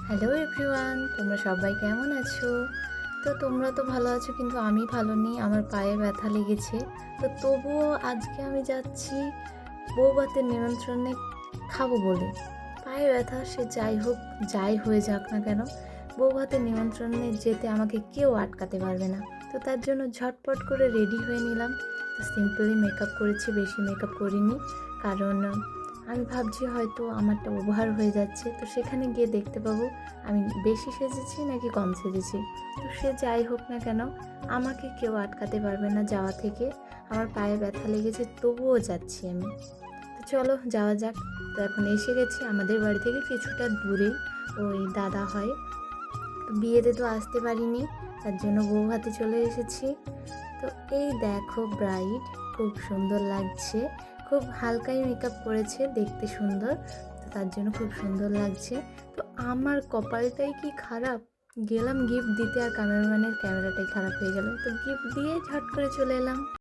Hello everyone, তোমরা সবাই কেমন আছো? তো তোমরা তো ভালো আছো, কিন্তু আমি ভালো নেই। আমার পায়ে ব্যথা লেগেছে। তো তবুও আজকে আমি যাচ্ছি বউভাতের নিমন্ত্রণে খাবো বলে। পায়ে ব্যথা সে যাই হোক, যাই হয়ে যাক না কেন, বউভাতের নিমন্ত্রণে যেতে আমাকে কেউ আটকাতে পারবে না। তো তার জন্য ঝটপট করে রেডি হয়ে নিলাম। তো সিম্পলি মেকআপ করেছি, বেশি মেকআপ করিনি। কারণ আমি ভাবছি হয়তো আমারটা ওভার হয়ে যাচ্ছে। তো সেখানে গিয়ে দেখতে পাবো আমি বেশি সেজেছি নাকি কম সেজেছি। তো সে যাই হোক না কেন, আমাকে কেউ আটকাতে পারবে না যাওয়া থেকে। আমার পায়ে ব্যথা লেগেছে, তবুও যাচ্ছি আমি। তো চলো যাওয়া যাক। তো এখন এসে গেছি আমাদের বাড়ি থেকে কিছুটা দূরেই। ওই দাদা হয়, তো বিয়েতে তো আসতে পারিনি, তার জন্য বউভাতে চলে এসেছি। তো এই দেখো ব্রাইড, খুব সুন্দর লাগছে। খুব হালকাই মেকআপ করেছে, দেখতে সুন্দর। তো তার জন্য খুব সুন্দর লাগছে। তো আমার কপালটাই কি খারাপ, গেলাম গিফট দিতে আর ক্যামেরাম্যানের ক্যামেরাটাই খারাপ হয়ে গেল। তো গিফট দিয়ে ঝট করে চলে এলাম।